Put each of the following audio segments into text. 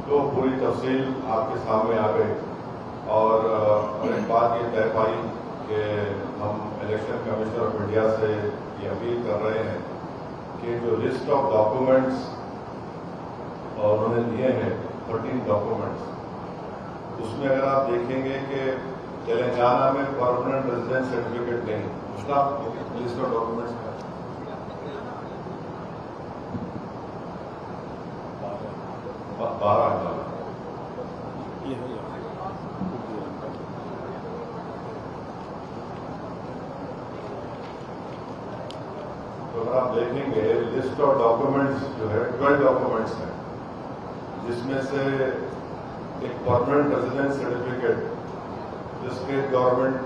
तो पूरी तफसील आपके सामने आ गई और एक बात ये तय पाई कि हम इलेक्शन कमीशन ऑफ इंडिया से ये अपील कर रहे हैं कि जो लिस्ट ऑफ डॉक्यूमेंट्स उन्होंने दिए हैं 13 डॉक्यूमेंट्स, उसमें अगर आप देखेंगे कि तेलंगाना में परमानेंट रेजिडेंस सर्टिफिकेट नहीं, उसका लिस्ट ऑफ डॉक्यूमेंट्स है 12। तो अगर आप देखेंगे लिस्ट ऑफ डॉक्यूमेंट्स जो है 12 डॉक्यूमेंट्स हैं, जिसमें से एक परमानेंट रेजिडेंस सर्टिफिकेट जो स्टेट गवर्नमेंट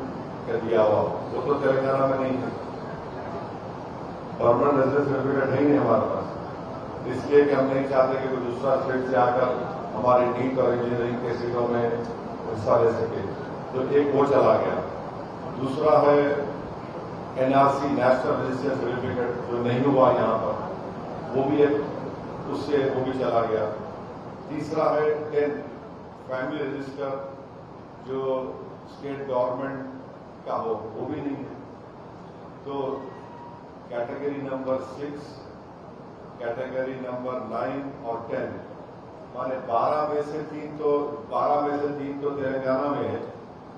का दिया हुआ वो तो तेलंगाना में नहीं है। परमानेंट रेजिडेंस सर्टिफिकेट है ही नहीं हमारे पास, इसलिए कि हम नहीं चाहते कि कोई दूसरा स्टेट से आकर हमारी नीट और इंजीनियरिंग के सीटों में हिस्सा ले सके। तो एक वो चला गया, दूसरा है एनआरसी नेशनल रजिस्ट्रेशन सर्टिफिकेट जो नहीं हुआ यहाँ पर, वो भी एक उससे वो भी चला गया। तीसरा है 10 फैमिली रजिस्टर जो स्टेट गवर्नमेंट का हो, वो भी नहीं है। तो कैटेगरी नंबर 6, कैटेगरी नंबर 9 और 10 माने 12 में से 3 तो तेलंगाना में है,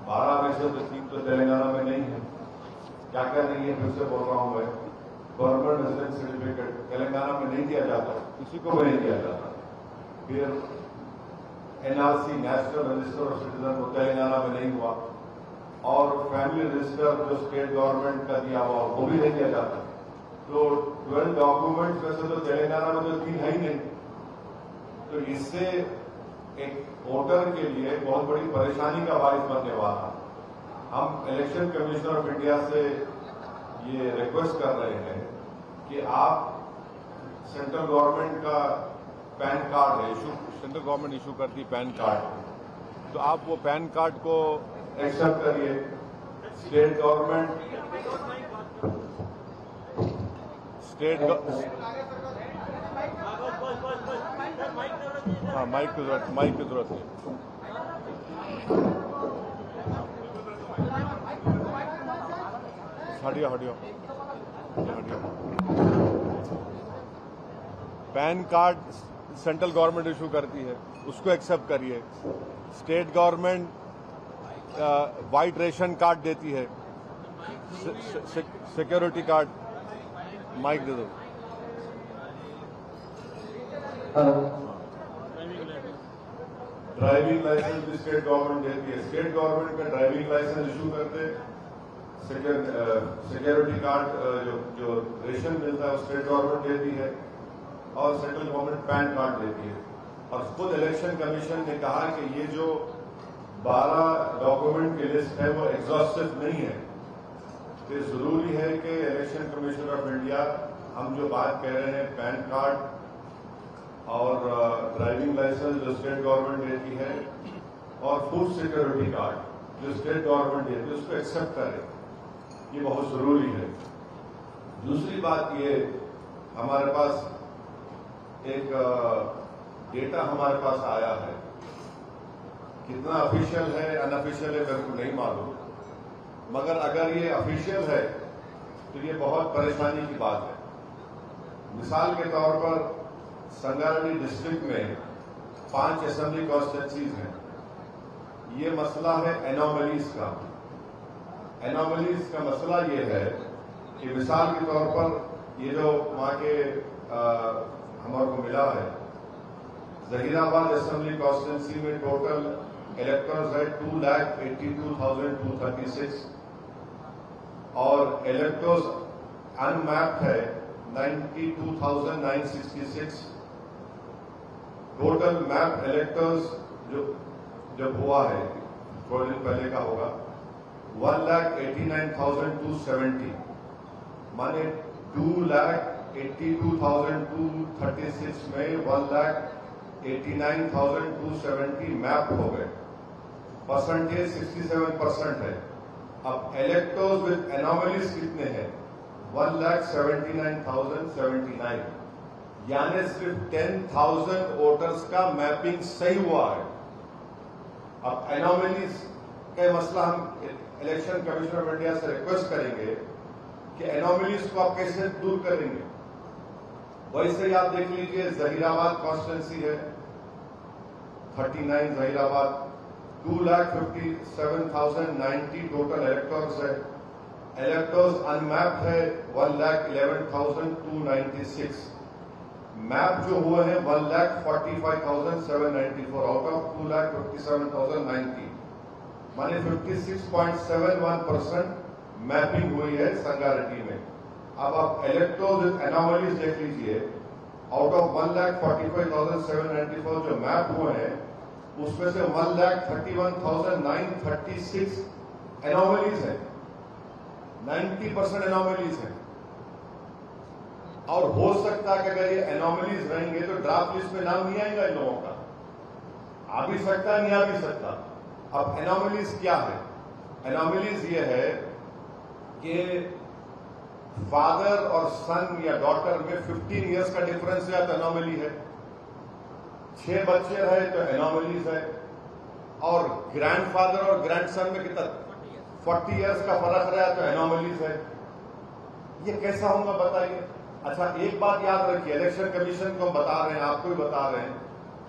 12 में से 3 तो तेलंगाना में नहीं है। क्या क्या नहीं है, फिर से बोल रहा हूं मैं, परमानेंट रेजिडेंस सर्टिफिकेट तेलंगाना में नहीं दिया जाता, किसी को भी नहीं दिया जाता। फिर NRC national register of citizen वो तेलंगाना में नहीं हुआ, और फैमिली रजिस्टर जो स्टेट गवर्नमेंट का दिया हुआ वो भी नहीं दिया जाता। तो 12 डॉक्यूमेंट्स वैसे तो तेलंगाना में तो 3 है ही नहीं। तो इससे एक वोटर के लिए बहुत बड़ी परेशानी का बायस बनने वाला। हम इलेक्शन कमीशन ऑफ इंडिया से ये रिक्वेस्ट कर रहे हैं कि आप सेंट्रल गवर्नमेंट का पैन कार्ड है, सेंट्रल गवर्नमेंट इशू करती है पैन कार्ड, तो आप वो पैन कार्ड को एक्सेप्ट करिए। स्टेट गवर्नमेंट हाँ, माइक की जरूरत है। हटियो। PAN card central government issue करती है, उसको एक्सेप्ट करिए। State government white ration card देती है, सिक्योरिटी कार्ड। माइक दे दो। ड्राइविंग लाइसेंस भी स्टेट गवर्नमेंट देती है। स्टेट गवर्नमेंट का ड्राइविंग लाइसेंस इशू करते, सिक्योरिटी कार्ड जो रेशन मिलता है वो स्टेट गवर्नमेंट देती है, और सेंट्रल गवर्नमेंट पैन कार्ड देती है। और खुद इलेक्शन कमीशन ने कहा कि ये जो 12 डॉक्यूमेंट की लिस्ट है वो एग्जॉस्टिव नहीं है। तो जरूरी है कि इलेक्शन कमीशन ऑफ इंडिया, हम जो बात कह रहे हैं पैन कार्ड और ड्राइविंग लाइसेंस जो स्टेट गवर्नमेंट देती है, और फूड सिक्योरिटी कार्ड जो स्टेट गवर्नमेंट देती है, उसको एक्सेप्ट करें। ये बहुत जरूरी है। दूसरी बात ये, हमारे पास एक डेटा हमारे पास आया है, कितना ऑफिशियल है अनऑफिशियल है मेरे को नहीं मालूम, मगर अगर ये ऑफिशियल है तो ये बहुत परेशानी की बात है। मिसाल के तौर पर संगारेड्डी डिस्ट्रिक्ट में 5 असेंबली कॉन्स्टिट्यूंसीज हैं। ये मसला है एनोमलीज का। एनोमलीज का मसला ये है कि मिसाल के तौर पर ये जो वहां के हमारे को मिला है, जहीराबाद असेंबली कॉन्स्टिट्यूंसी में टोटल इलेक्टर्स है 2,82,236 और इलेक्टर्स अनमैप्ड है 92,966। टोटल मैप इलेक्टर्स जो जब हुआ है थोड़े दिन पहले का होगा 1,89,270, माने 2,82,236 में 1,89,270 मैप हो गए। परसेंटेज 67% है। अब इलेक्टर्स विद एनोमलीज कितने हैं? 1,79,079। यानी सिर्फ 10,000 वोटर्स का मैपिंग सही हुआ है। अब एनोमलीज का मसला हम इलेक्शन कमीशन ऑफ इंडिया से रिक्वेस्ट करेंगे कि एनोमलीज को आप कैसे दूर करेंगे। वैसे ही आप देख लीजिए, जहीराबाद कॉन्स्टिट्यूंसी है 39 जहीराबाद, 2,57,090 टोटल इलेक्टर्स है। इलेक्टर्स अनमैप्ड है 1,11,296। मैप जो हुए हैं 1,45,794 आउट ऑफ 2,57,090, माने 56.71% मैपिंग हुई है संगारेड्डी में। अब आप इलेक्टर्स विद एनोमलीज देख लीजिए, आउट ऑफ 1,45,794 जो मैप हुए हैं उसमें से 1,31,936 एनोमलीज है, 90% एनोमलीज है। और हो सकता है कि अगर ये एनोमलीज रहेंगे तो ड्राफ्ट लिस्ट में नाम नहीं आएगा इन लोगों का, आ भी सकता है, नहीं आ भी सकता। अब एनोमलीज क्या है? एनोमलीज ये है कि फादर और सन या डॉटर में 15 इयर्स का डिफरेंस है तो एनोमली है, 6 बच्चे रहे तो एनोमलीज है, और ग्रैंडफादर और ग्रैंडसन में कितना 40 इयर्स का फर्क रहा तो एनोमलीज है। ये कैसा होगा बताइए। अच्छा, एक बात याद रखिए, इलेक्शन कमीशन को हम बता रहे हैं, आपको भी बता रहे हैं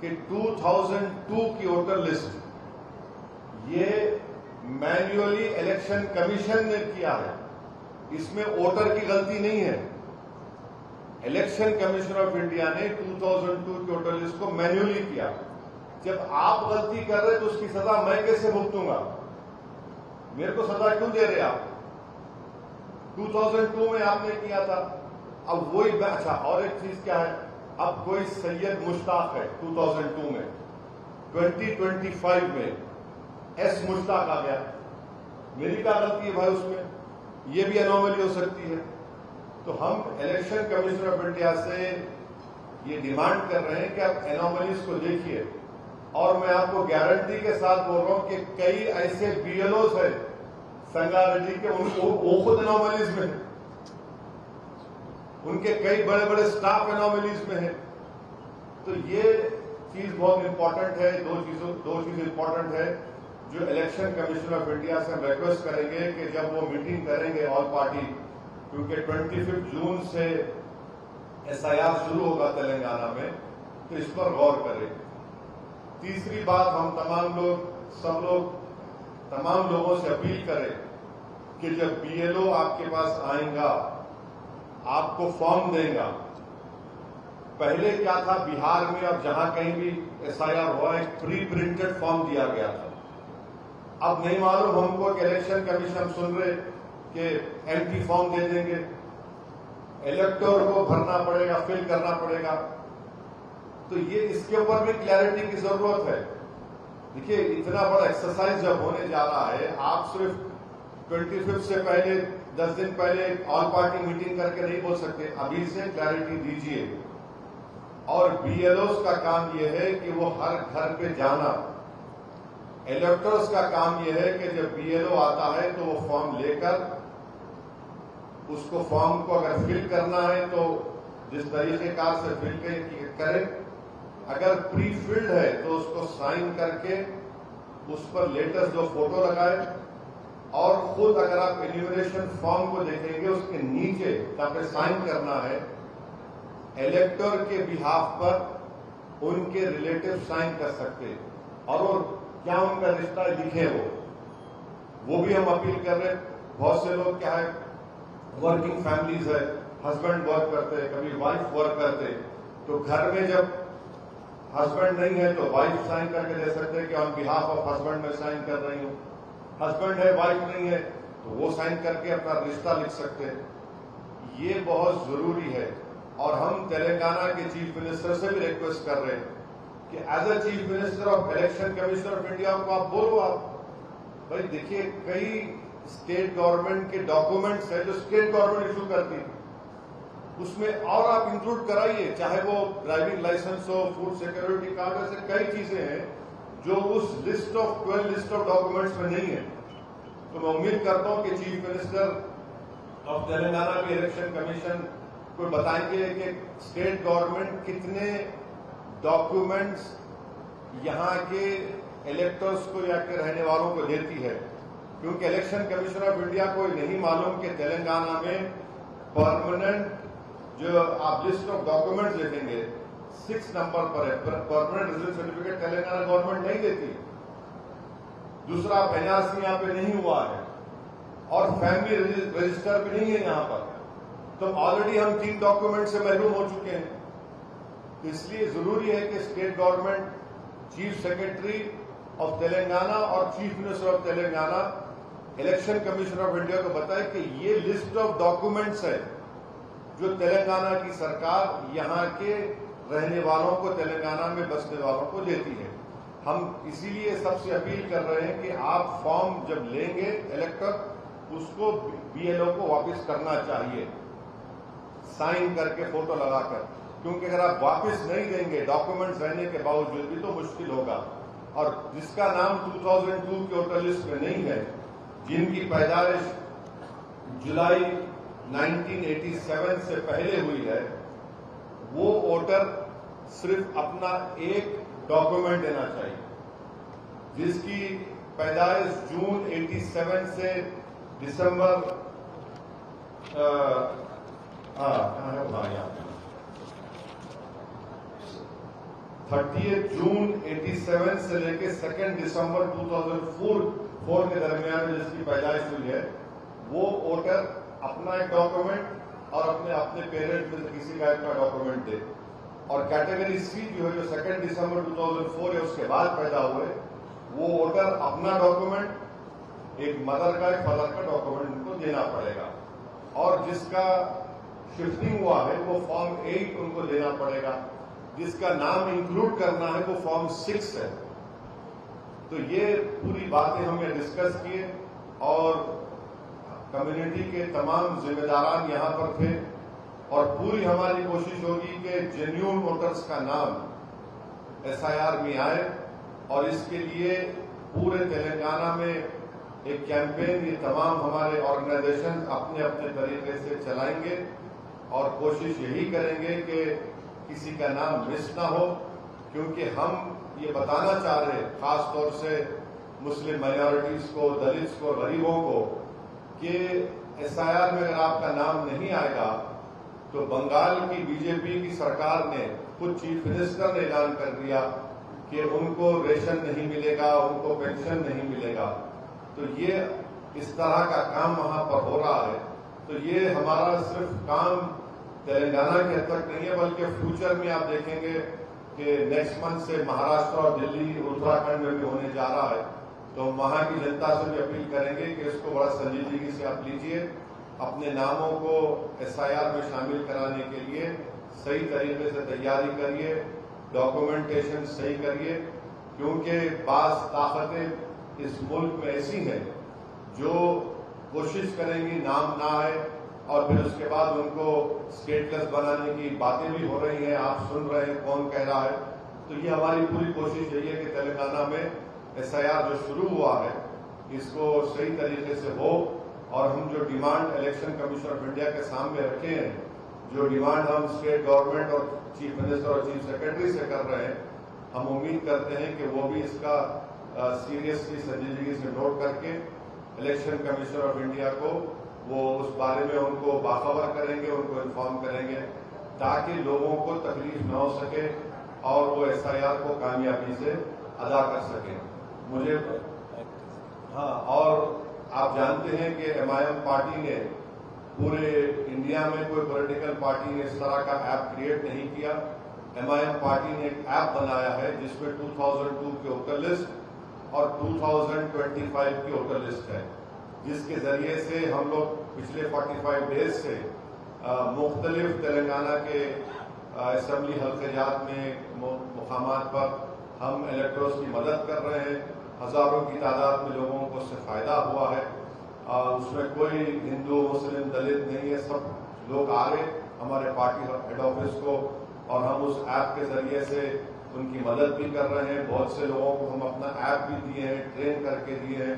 कि 2002 की वोटर लिस्ट ये मैन्युअली इलेक्शन कमीशन ने किया है, इसमें वोटर की गलती नहीं है। इलेक्शन कमीशन ऑफ इंडिया ने 2002 की वोटर लिस्ट को मैन्युअली किया। जब आप गलती कर रहे तो उसकी सजा मैं कैसे भुगतूंगा? मेरे को सजा क्यों दे रहे आप? 2002 में आपने किया था, अब वही। अच्छा, और एक चीज क्या है, अब कोई सैयद मुश्ताक है 2002 में, 2025 में एस मुश्ताक आ गया, मेरी क्या गलती है भाई उसमें? ये भी एनोमली हो सकती है। तो हम इलेक्शन कमीशन ऑफ इंडिया से ये डिमांड कर रहे हैं कि आप एनोमलीज को देखिए, और मैं आपको गारंटी के साथ बोल रहा हूं कि कई ऐसे बीएलओस है संगारेड्डी के, वो खुद एनोमलीज में है, उनके कई बड़े बड़े स्टाफ एनोमलीज में है। तो ये चीज बहुत इंपॉर्टेंट है। दो चीज इंपॉर्टेंट है जो इलेक्शन कमीशन ऑफ इंडिया से हम रिक्वेस्ट करेंगे कि जब वो मीटिंग करेंगे ऑल पार्टी, क्योंकि 25 जून से एसआईआर शुरू होगा तेलंगाना में, तो इस पर गौर करें। तीसरी बात, हम तमाम लोगों से अपील करें कि जब बीएलओ आपके पास आएगा, आपको फॉर्म देगा। पहले क्या था बिहार में, और जहां कहीं भी एसआईआर हुआ, एक प्री प्रिंटेड फॉर्म दिया गया था। अब नहीं मालूम हमको कि इलेक्शन कमीशन सुन रहे कि एम्प्टी फॉर्म दे देंगे, इलेक्टर को भरना पड़ेगा, फिल करना पड़ेगा। तो ये इसके ऊपर भी क्लैरिटी की जरूरत है। देखिए, इतना बड़ा एक्सरसाइज जब होने जा रहा है, आप सिर्फ 25 से पहले 10 दिन पहले ऑल पार्टी मीटिंग करके नहीं बोल सकते। अभी से क्लैरिटी दीजिए। और बीएलओस का काम यह है कि वो हर घर पे जाना, इलेक्टर्स का काम यह है कि जब बीएलओ आता है तो वो फॉर्म लेकर उसको, फॉर्म को अगर फिल करना है तो जिस तरीके कार से फिल करें, अगर प्री फिल्ड है तो उसको साइन करके उस पर लेटेस्ट 2 फोटो लगाए, और खुद अगर आप एन्यूमरेशन फॉर्म को देखेंगे उसके नीचे जहां पे साइन करना है, इलेक्टर के बिहाफ पर उनके रिलेटिव साइन कर सकते हैं, और क्या उनका रिश्ता लिखे वो भी हम अपील कर रहे हैं। बहुत से लोग क्या है, वर्किंग फैमिलीज है, हस्बैंड वर्क करते हैं, कभी वाइफ वर्क करते हैं, तो घर में जब हस्बैंड नहीं है तो वाइफ साइन करके दे सकते हैं कि ऑन बिहाफ ऑफ हस्बैंड मैं साइन कर रही हूं। हस्बैंड है, वाइफ नहीं है, तो वो साइन करके अपना रिश्ता लिख सकते हैं। ये बहुत जरूरी है। और हम तेलंगाना के चीफ मिनिस्टर से भी रिक्वेस्ट कर रहे हैं कि as a chief minister of election commission of India को आप बोलो, आप भाई देखिए, कई स्टेट गवर्नमेंट के डॉक्यूमेंट्स है जो स्टेट गवर्नमेंट इशू करती है, उसमें और आप इंक्लूड कराइए, चाहे वो ड्राइविंग लाइसेंस हो, फूड सिक्योरिटी कार्ड, ऐसे कई चीजें हैं जो उस list of 12 list of documents में नहीं है। तो मैं उम्मीद करता हूं कि चीफ मिनिस्टर ऑफ तेलंगाना भी इलेक्शन कमीशन कोई बताएंगे कि स्टेट गवर्नमेंट कितने डॉक्यूमेंट्स यहाँ के इलेक्टर्स को या के रहने वालों को देती है? क्योंकि इलेक्शन कमीशन ऑफ इंडिया को नहीं मालूम कि तेलंगाना में परमानेंट जो आप लिस्ट ऑफ डॉक्यूमेंट्स देखेंगे 6 नंबर पर है, permanent residence certificate Telangana government नहीं देती। दूसरा, एनआरसी यहाँ पे नहीं हुआ है और फैमिली रजिस्टर भी नहीं है यहाँ पर, तो ऑलरेडी हम 3 डॉक्यूमेंट से महरूम हो चुके हैं। तो इसलिए जरूरी है कि state government chief secretary of Telangana और chief minister of Telangana election commission of India को बताए कि ये लिस्ट ऑफ डॉक्यूमेंट्स है जो तेलंगाना की सरकार यहाँ के रहने वालों को, तेलंगाना में बसने वालों को देती है। हम इसीलिए सबसे अपील कर रहे हैं कि आप फॉर्म जब लेंगे इलेक्टर, उसको बीएलओ को वापस करना चाहिए साइन करके, फोटो लगाकर, क्योंकि अगर आप वापस नहीं देंगे डॉक्यूमेंट्स रहने के बावजूद भी तो मुश्किल होगा। और जिसका नाम 2002 के वोटर लिस्ट में नहीं है, जिनकी पैदाइश जुलाई 1987 से पहले हुई है, वो वोटर सिर्फ अपना एक डॉक्यूमेंट देना चाहिए। जिसकी पैदाइश जून 87 से दिसंबर 30 जून 87 से लेके 2 दिसंबर 2004 के दरमियान में जिसकी पैदाइश हुई है, वो वोटर अपना एक डॉक्यूमेंट और अपने पेरेंट्स में से किसी का एक डॉक्यूमेंट दे। और कैटेगरी सी जो है, जो 2 दिसंबर 2004 है उसके बाद पैदा हुए, वो वोटर अपना डॉक्यूमेंट, एक मदर का, एक फादर का डॉक्यूमेंट उनको देना पड़ेगा। और जिसका शिफ्टिंग हुआ है वो फॉर्म 8 उनको देना पड़ेगा। जिसका नाम इंक्लूड करना है वो फॉर्म 6 है। तो ये पूरी बातें हमने डिस्कस किए और कम्युनिटी के तमाम जिम्मेदारान यहाँ पर थे और पूरी हमारी कोशिश होगी कि जेन्युइन वोटर्स का नाम एसआईआर में आए। और इसके लिए पूरे तेलंगाना में एक कैंपेन ये तमाम हमारे ऑर्गेनाइजेशन अपने अपने तरीके से चलाएंगे और कोशिश यही करेंगे कि किसी का नाम मिस ना हो, क्योंकि हम ये बताना चाह रहे हैं खास तौर से मुस्लिम माइनॉरिटीज को, दलित्स को, गरीबों को, कि एसआईआर में अगर आपका नाम नहीं आएगा तो बंगाल की बीजेपी की सरकार ने, खुद चीफ मिनिस्टर ने ऐलान कर दिया कि उनको रेशन नहीं मिलेगा, उनको पेंशन नहीं मिलेगा। तो ये इस तरह का काम वहां पर हो रहा है। तो ये हमारा सिर्फ काम तेलंगाना के हद तक नहीं है, बल्कि फ्यूचर में आप देखेंगे कि नेक्स्ट मंथ से महाराष्ट्र और दिल्ली, उत्तराखंड में भी होने जा रहा है। तो वहां की जनता से भी अपील करेंगे कि इसको बड़ा संजीदगी से आप लीजिए, अपने नामों को एसआईआर में शामिल कराने के लिए सही तरीके से तैयारी करिए, डॉक्यूमेंटेशन सही करिए, क्योंकि बाज ताकतें इस मुल्क में ऐसी हैं जो कोशिश करेंगी नाम ना आए और फिर उसके बाद उनको स्टेटलेस बनाने की बातें भी हो रही हैं, आप सुन रहे हैं कौन कह रहा है। तो ये हमारी पूरी कोशिश यही है कि तेलंगाना में एसआईआर जो शुरू हुआ है इसको सही तरीके से हो और हम जो demand election commission of India के सामने रखे हैं, जो डिमांड हम स्टेट गवर्नमेंट और चीफ मिनिस्टर और चीफ सेक्रेटरी से कर रहे हैं, हम उम्मीद करते हैं कि वो भी इसका सीरियसली संजीदगी से नोट करके इलेक्शन कमीशन ऑफ इंडिया को वो उस बारे में उनको बाखबर करेंगे, उनको इन्फॉर्म करेंगे, ताकि लोगों को तकलीफ न हो सके और वो एसआईआर को कामयाबी से अदा कर सकें। मुझे और आप जानते हैं कि एमआईएम पार्टी ने पूरे इंडिया में कोई पॉलिटिकल पार्टी ने इस तरह का ऐप क्रिएट नहीं किया। एमआईएम पार्टी ने एक ऐप बनाया है जिसमें 2002 के वोटर लिस्ट और 2025 की वोटर लिस्ट है, जिसके जरिए से हम लोग पिछले 45 डेज से मुख्तलिफ तेलंगाना के असेंबली हल्क़ात में मुकामात पर हम इलेक्टर्स की मदद कर रहे हैं। हजारों की तादाद में लोगों को उससे फायदा हुआ है। उसमें कोई हिंदू, मुस्लिम, दलित नहीं है, सब लोग आ रहे हमारे पार्टी हेड ऑफिस को और हम उस ऐप के जरिए से उनकी मदद भी कर रहे हैं। बहुत से लोगों को हम अपना ऐप भी दिए हैं, ट्रेन करके दिए हैं।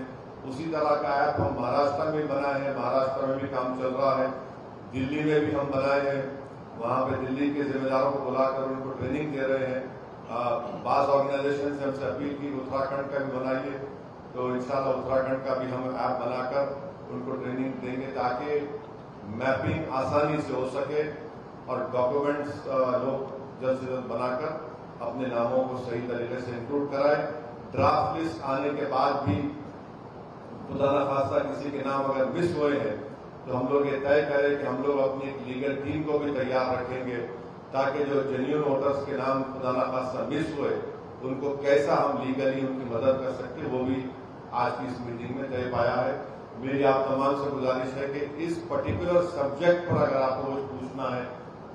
उसी तरह का ऐप हम महाराष्ट्र में बनाए हैं, महाराष्ट्र में भी काम चल रहा है, दिल्ली में भी हम बनाए हैं वहां पे दिल्ली के जिम्मेदारों को बुलाकर उनको ट्रेनिंग दे रहे हैं। बास ऑर्गेनाइजेशन से हमसे अपील की उत्तराखंड का भी बनाइए, तो इंशाल्लाह उत्तराखंड का भी हम ऐप बनाकर उनको ट्रेनिंग देंगे ताकि मैपिंग आसानी से हो सके और डॉक्यूमेंट्स लोग जल्द से जल्द बनाकर अपने नामों को सही तरीके से इंक्लूड कराएं। ड्राफ्ट लिस्ट आने के बाद भी खुदा न खास्ता किसी के नाम अगर मिस हुए हैं तो हम लोग ये तय करें कि हम लोग अपनी एक लीगल टीम को भी तैयार रखेंगे ताकि जो जेन्युइन वोटर्स के नाम खुदा न खास्ता मिस हुए उनको कैसा हम लीगली उनकी मदद कर सकते, वो भी आज की इस मीटिंग में तय पाया है। मेरी आप तमाम से गुजारिश है कि इस पर्टिकुलर सब्जेक्ट पर अगर आपको कुछ पूछना है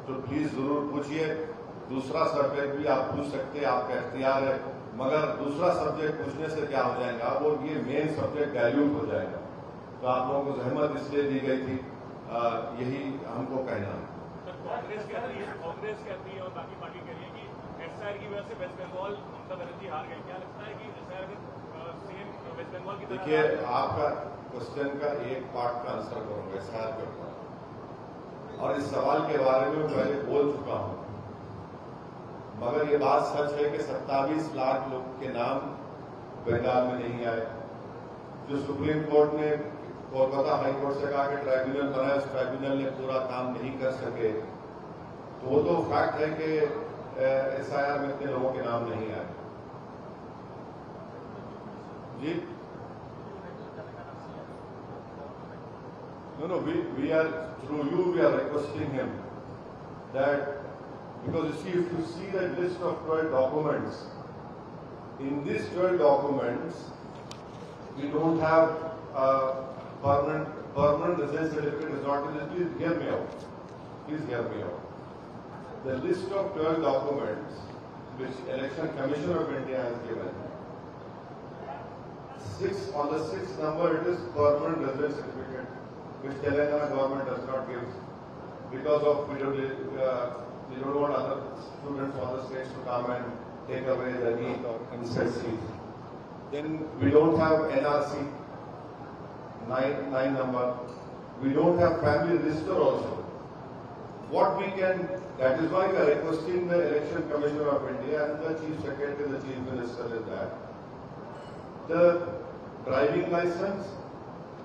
तो प्लीज जरूर पूछिए। दूसरा सब्जेक्ट भी आप पूछ सकते हैं, आपका इख्तियार है, मगर दूसरा सब्जेक्ट पूछने से क्या हो जाएगा, वो ये मेन सब्जेक्ट डायल्यूट हो जाएगा। तो आप लोगों को जहमत इसलिए दी गई थी, यही हमको कहना है। कांग्रेस कहती है और बाकी पार्टी कह रही है कि एसआईआर की वजह से वेस्ट बंगाल ममता बनर्जी हार गए। क्या लगता है कि एसआईआर सेम वेस्ट बंगाल की? देखिए, आपका क्वेश्चन का एक पार्ट का आंसर करूंगा एसआईआर के ऊपर, और इस सवाल के बारे में पहले बोल चुका हूं, मगर ये बात सच है कि 27 लाख लोग के नाम बंगाल में नहीं आए। जो सुप्रीम कोर्ट ने कोलकाता हाई कोर्ट से कहा कि ट्राइब्यूनल बनाए, उस ट्राइब्यूनल ने पूरा काम नहीं कर सके, तो वो तो फैक्ट है कि एसआईआर में इतने लोगों के नाम नहीं आए। जी no, we are through you we are requesting him that, because you see, if you see the list of 12 documents, in these 12 documents we don't have permanent residence certificate is not in it. Please hear me out. Please hear me out. The list of 12 documents which Election Commission of India has given, on the 6th number it is permanent residence certificate, which Telangana government does not give because of we don't want other students from other states to come and take away the NEET or MCET seats. Then we don't have NRC, 9 number. We don't have family register also. What we can, that is why we are requesting the Election Commission of India and the Chief Secretary, the Chief Minister, is that the driving license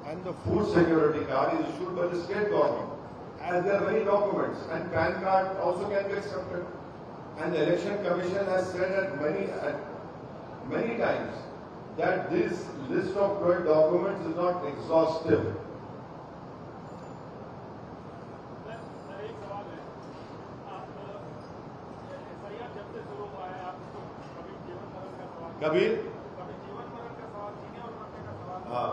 and the food security card is issued by the state government, as there are many documents, and PAN card also can be accepted. And the Election Commission has said at many times that this list of 12 documents is not exhaustive. कभी जीवन मरण का सवाल, जीने और मरने का सवाल, हाँ,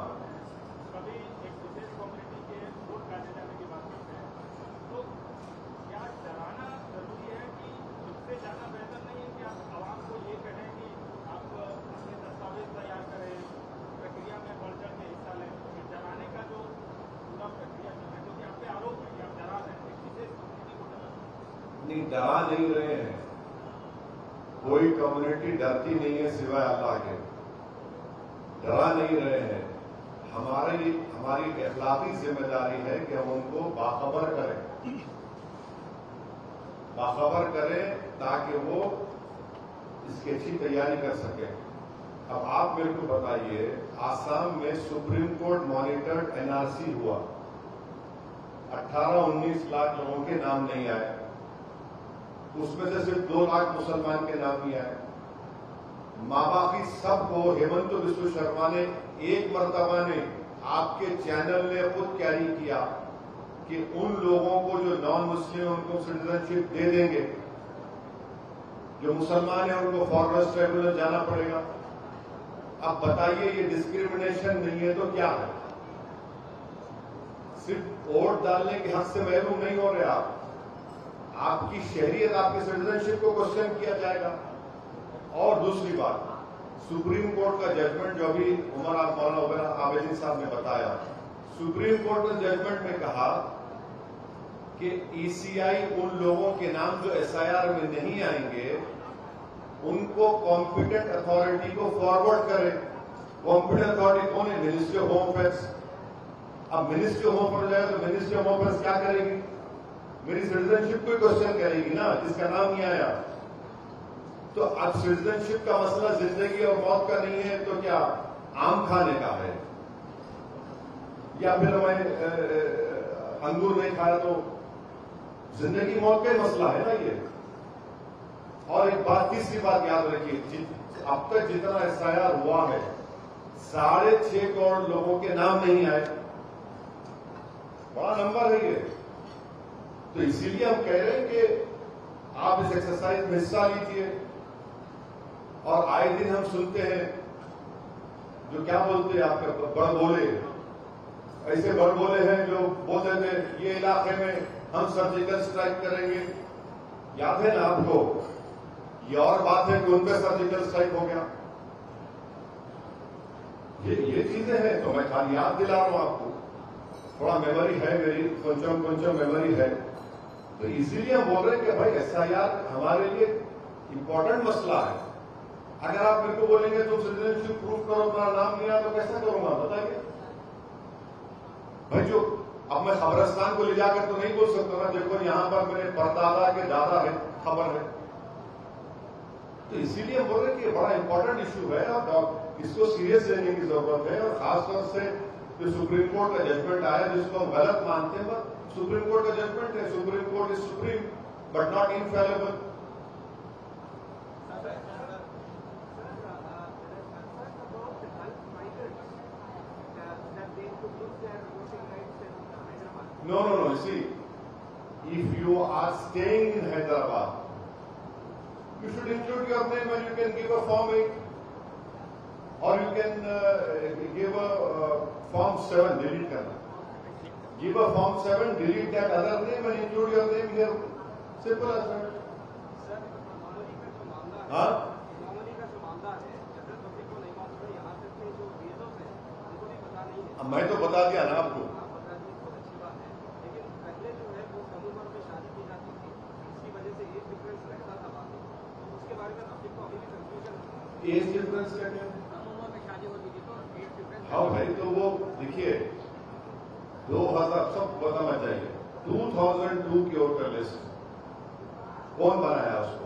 कभी एक विशेष कम्युनिटी के वोट काटे जाने की बात करते हैं, तो क्या डराना जरूरी है कि इससे ज्यादा बेहतर नहीं है कि आप आवाम को ये कहें कि आप अपने दस्तावेज तैयार करें, प्रक्रिया में बढ़ चढ़ के हिस्सा लें? डराने का जो पूरा प्रक्रिया जो है, क्योंकि आप पे आरोप है कि आप डरा रहे हैं, एक विशेष कम्युनिटी को डरा नहीं, डरा नहीं रहे हैं। कोई कम्युनिटी डरती नहीं है सिवाय अल्लाह के, डरा नहीं रहे हैं। हमारी इखलाकी जिम्मेदारी है कि हम उनको बाखबर करें ताकि वो इसकी अच्छी तैयारी कर सके। अब आप मेरे को बताइए, आसाम में सुप्रीम कोर्ट मॉनिटर्ड एनआरसी हुआ, 18-19 लाख लोगों के नाम नहीं आए, उसमें से सिर्फ 2 लाख मुसलमान के नाम ही आए। माँ बाप की सबको हेमंत बिस्व शर्मा ने एक मर्तबा ने आपके चैनल ने खुद कैरी किया कि उन लोगों को जो नॉन मुस्लिम उनको सिटीजनशिप दे देंगे, जो मुसलमान है उनको फॉरेनर्स ट्राइब्यूनल जाना पड़ेगा। अब बताइए, ये डिस्क्रिमिनेशन नहीं है तो क्या है? सिर्फ वोट डालने के हक से महरूम नहीं हो रहे आप, आपकी शहरियत, आपकी सिटीजनशिप को क्वेश्चन किया जाएगा। और दूसरी बात, सुप्रीम कोर्ट का जजमेंट जो अभी मौलाना आबिदीन साहब ने बताया, सुप्रीम कोर्ट ने जजमेंट में कहा कि ईसीआई उन लोगों के नाम जो एसआईआर में नहीं आएंगे उनको कॉम्पिटेंट अथॉरिटी को फॉरवर्ड करे। कॉम्पिटेंट अथॉरिटी कौन है? Ministry of home affairs. अब मिनिस्ट्री ऑफ होम अफेयर्स जाए तो मिनिस्ट्री ऑफ होम अफेयर्स क्या करेगी? मेरी सिटीजनशिप को क्वेश्चन करेगी ना, जिसका नाम नहीं आया। तो अब सिटीजनशिप का मसला जिंदगी और मौत का नहीं है तो क्या आम खाने का है, या फिर हमें अंगूर नहीं खाया तो जिंदगी मौत का ही मसला है ना ये। और एक बात, तीसरी बात याद रखिए, अब तक जितना एफआईआर हुआ है 6.5 करोड़ लोगों के नाम नहीं आए, बड़ा नंबर है ये। तो इसीलिए हम कह रहे हैं कि आप इस एक्सरसाइज में हिस्सा लीजिए। और आए दिन हम सुनते हैं जो क्या बोलते हैं, आपके बड़बोले, ऐसे बड़बोले हैं जो बोलते थे ये इलाके में हम सर्जिकल स्ट्राइक करेंगे, याद है ना आपको। ये और बात है कि उन पे सर्जिकल स्ट्राइक हो गया। ये चीजें हैं, तो मैं खाली याद दिला रहा हूं आपको, थोड़ा मेमोरी है मेरी, कुछ मेमोरी है। तो इसीलिए हम बोल रहे हैं कि भाई एसआईआर हमारे लिए इंपॉर्टेंट मसला है। अगर आप मेरे को बोलेंगे तुम सिटीजनशिप प्रूव करो, तुम्हारा नाम नहीं आया, तो कैसा करूंगा बताइए भाई। जो अब मैं खबरस्तान को ले जाकर तो नहीं बोल सकता ना, देखो यहां पर मेरे परदादा के दादा है, खबर है। तो इसीलिए हम बोल रहे हैं कि बड़ा इंपॉर्टेंट इश्यू है और इसको सीरियस लेने की जरूरत है। और खासतौर से जो सुप्रीम कोर्ट का जजमेंट आया, जिसको हम गलत मानते हैं, बट सुप्रीम कोर्ट का जजमेंट है, supreme court is supreme but not infallible. No. See, if you are staying in Hyderabad, you should include your name and you can give a Form 8, or you can give a Form 7, delete karna. Give a Form 7, delete that other name and include your name here. Simple as that. हाँ? मैं तो बता दिया ना आपको। Age difference क्या है? हाँ भाई, तो वो देखिए 2000 सब बताना चाहिए। 2002 की वोटर लिस्ट कौन बनाया उसको?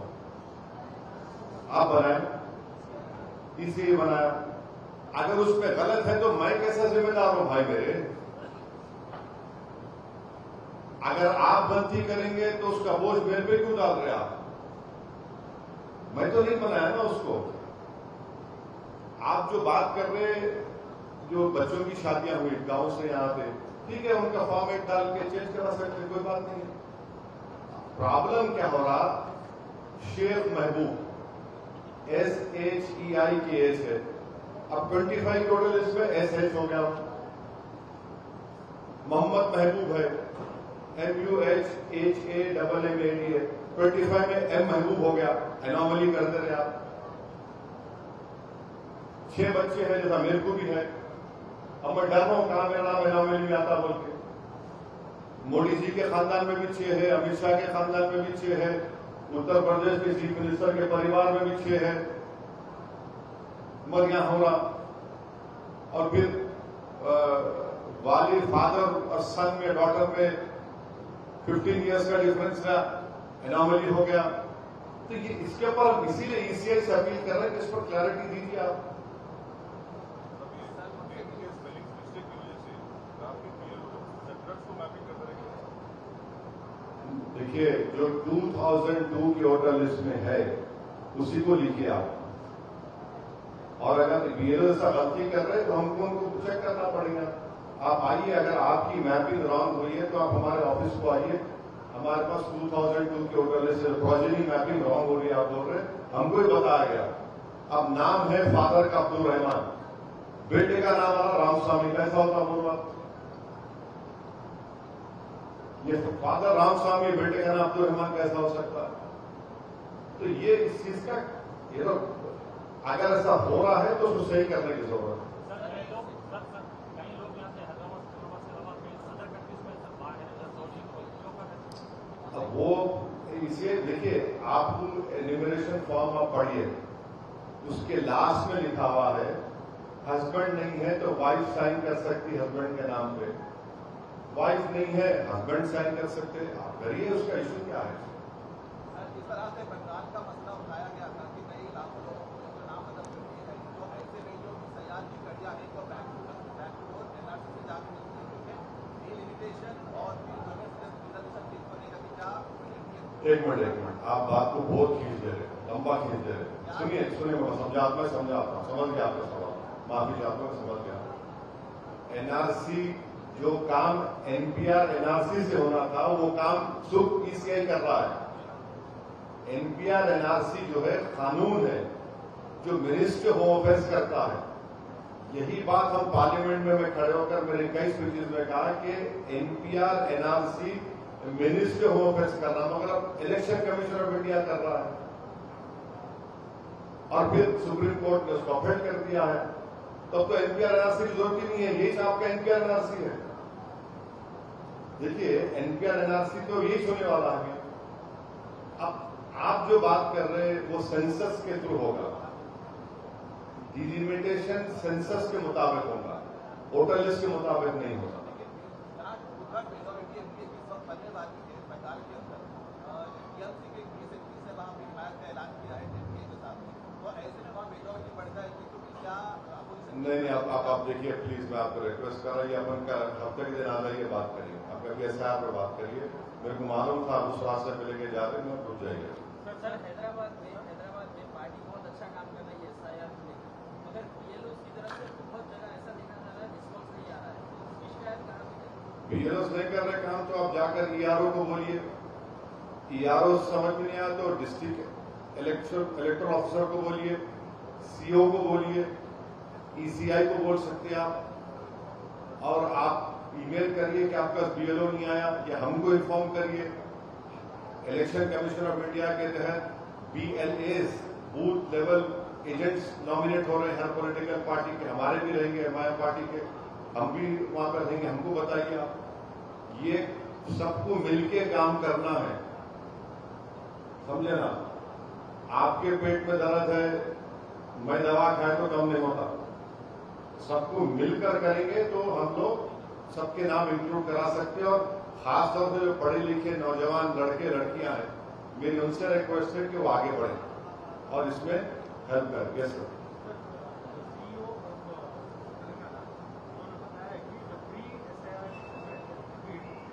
आप बनाए, इसीलिए बनाया। अगर उसमें गलत है तो मैं कैसा जिम्मेदार हूं भाई मेरे? अगर आप गलती करेंगे तो उसका बोझ मेरे पे क्यों डाल रहे आप? मैं तो नहीं बनाया ना उसको। आप जो बात कर रहे, जो बच्चों की शादियां हुई गांव से यहां पे, ठीक है, उनका फॉर्मेट डाल के चेंज करा सकते, कोई बात नहीं है। प्रॉब्लम क्या हो रहा, शेख महबूब SHEIKH है, अब 25 टोटल इसमें SH हो गया। मोहम्मद महबूब है, MUHHAMMAD है, 25 में M महबूब हो गया। एनॉमली कर दे रहे आप। 6 बच्चे हैं, जैसा मेरे को भी है। अब मैं डर रहा हूं कहां मेरा नाम एनॉमली में आता बोल के। मोदी जी के खानदान में भी 6 है, अमित शाह के खानदान में भी 6 है, उत्तर प्रदेश के चीफ मिनिस्टर के परिवार में भी 6 है। मर यहां हो रहा, और फिर वाली फादर और सन में, डॉटर में 15 इयर्स का डिफरेंस था, एनॉमली हो गया। तो ये इसके ऊपर इसीलिए ईसीआई से अपील कर रहे हैं कि इस पर क्लैरिटी दीजिए आप। देखिए, जो 2002 की वोटर लिस्ट में है उसी को लिखिए आप। और अगर बीएलओ से गलती कर रहे हैं तो हमको उनको चेक करना पड़ेगा। आप आइए, अगर आपकी मैपिंग रॉन्ग हुई है तो आप हमारे ऑफिस को आइए। हमारे पास 2002 की voter list progeny mapping wrong हो रही है, आप बोल रहे हैं, हमको ही बताया गया। अब नाम है फादर का अब्दुल रहमान, बेटे का नाम आ रहा रामस्वामी, कैसा होता बोलवा? ये फादर रामस्वामी, बेटे का नाम अब्दुल रहमान कैसा हो सकता है? तो ये इस चीज का अगर ऐसा हो रहा है तो उसको सही करने की जरूरत है। अब वो इसे देखिए, आप एन्यूमरेशन फॉर्म आप पढ़िए, उसके लास्ट में लिखा हुआ है हस्बैंड नहीं है तो वाइफ साइन कर सकती हस्बैंड के नाम पे, वाइफ नहीं है, हस्बैंड साइन कर सकते हैं, आप करिए, उसका इश्यू क्या है? इस तरह से बंगाल का मसला उठाया गया था कि कई लाखों लोगों को नाम बदल कर दिए गए, तो ऐसे में जो सयाद की कड़िया है वो बैंक टू एनआरसी से जाकर मिलती है, क्योंकि डिलिमिटेशन और फिर जो है रिजर्वेशन फीस को लेकर के क्या? एक मिनट, आप बात को बहुत खींच दे रहे, लंबा खींच दे रहे। सुनिए, मैं समझाता हूँ, समझ गया आपका सवाल, माफी चाहता हूँ, समझ गया। एनआरसी जो काम एनपीआर एनआरसी से होना था, वो काम सुख ईसीआई कर रहा है। एनपीआर एनआरसी जो है कानून है जो मिनिस्ट्री होम अफेयर्स करता है। यही बात हम पार्लियामेंट में खड़े होकर मैंने कई स्पीचेस में कहा कि NPR NRC ministry home affairs कर रहा है, मगर अब इलेक्शन कमीशन ऑफ इंडिया कर रहा है और फिर सुप्रीम कोर्ट ने उसको अपील कर दिया है। तब तो एनपीआर एनआरसी की जरूरत ही नहीं है, यही आपका एनपीआर एनआरसी है। देखिए, एनपीआर एनआरसी तो यही होने वाला है। अब आप जो बात कर रहे हैं वो सेंसस के थ्रू होगा, डिलिमिटेशन सेंसस के मुताबिक होगा, वोटर लिस्ट के मुताबिक नहीं होगा। बंगाल के अंदर टीएमसी के बीजेपी से वहां हिमायत का ऐलान किया है जेपीए के साथ, तो ऐसे में वहां मेजोरिटी बढ़ जाएगी, क्योंकि क्या नहीं, आप देखिए, प्लीज मैं आपको रिक्वेस्ट कर रहा हूँ, अपन का हफ्ते के दिन आ जाइए, बात करिए, आप कभी एसआईआर पर बात करिए। मेरे को मालूम था उस रास्ते पे लेके जा रहे हैं, रुक जाइए। सर, हैदराबाद में पार्टी बहुत अच्छा काम कर रही है एसआईआर को लेकर, मगर बीएलओ की तरफ से बहुत जगह ऐसा देखा जा रहा है रिस्पॉन्स नहीं आ रहा है, इसकी शिकायत कहाँ पे है? बीएलओ नहीं कर रहे काम तो आप जाकर ईआरओ को बोलिए, ईआरओ समझ में नहीं आया तो डिस्ट्रिक्ट इलेक्टोरल ऑफिसर को बोलिए, सीओ को बोलिए, ईसीआई को बोल सकते हैं आप, और आप ईमेल करिए कि आपका बीएलओ नहीं आया, या हमको इन्फॉर्म करिए। इलेक्शन कमीशन ऑफ इंडिया के तहत BLS booth level agents nominate हो रहे हैं हर पॉलिटिकल पार्टी के, हमारे भी रहेंगे, हमारे पार्टी के, हम भी वहां पर रहेंगे, हमको बताइए आप। ये सबको मिलके काम करना है, समझे ना? आपके पेट में दर्द है, मैं दवा खाए तो कम नहीं होता, सबको मिलकर करेंगे तो हम लोग सबके नाम इंक्लूड करा सकते हैं। और खासतौर से जो पढ़े लिखे नौजवान लड़के लड़कियां हैं, मेरी उनसे रिक्वेस्ट है कि वो आगे बढ़ें और इसमें हेल्प करें। Yes sir.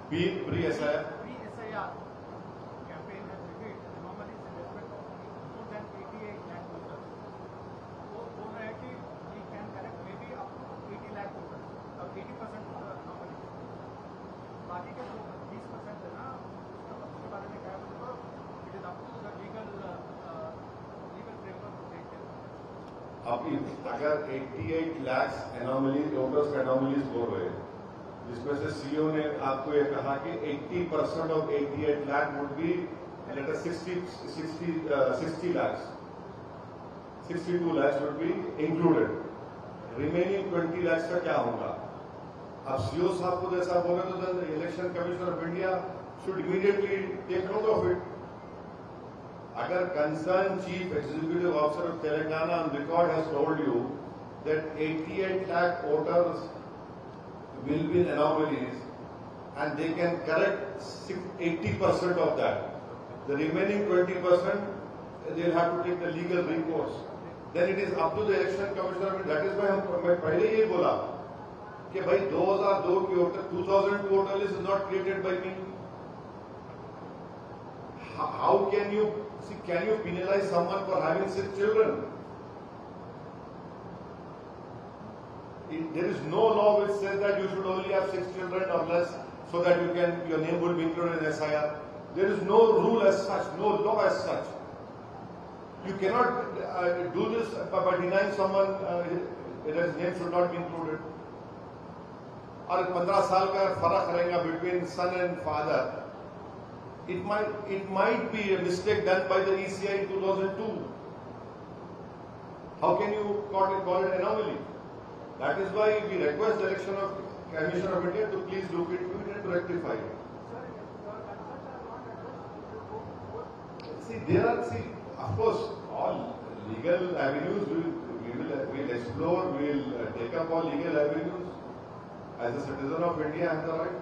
Pre SIR campaign has revealed anomalies in respect of more than 88 lakh voters. वो बोल रहे हैं कि we can correct maybe up to 80 lakh voters, अब 80% anomaly, बाकी के जो 20% है ना, उसके बारे में क्या है तो it is up to the legal framework to take care. अब अगर 88 लाख एनोमलीज वोटर्स का एनोमलीज बोल रहे हैं, जिसमें से सीओ ने आपको ये कहा कि 80% of 88 lakh would be let us 62 lakhs would be included, remaining 20 lakhs का क्या होगा? अब सीओ साहब को जैसा बोले तो election commission of India should immediately take note of it. अगर concern chief executive officer of Telangana on record has told you that 88 lakh voters will be anomalies and they can correct 80% of that. The remaining 20% they'll have to take the legal recourse. Then it is up to the election commissioner. That is why मैं पहले ये बोला कि भाई 2002 की voter 2002 voter list is not created by me. How can you penalize someone for having 6 children? There is no law which says that you should only have 6 children or less so that your name will be included in SIR. There is no rule as such, no law as such. You cannot do this by denying someone that his name should not be included. और 15 साल का फर्क रहेगा between son and father. It might be a mistake done by the ECI in 2002. How can you call it anomaly? That is why we request the election of Commission of India to please look into it and to rectify it. Of course, all legal avenues we will explore, we will take up all legal avenues. As a citizen of India, I have the right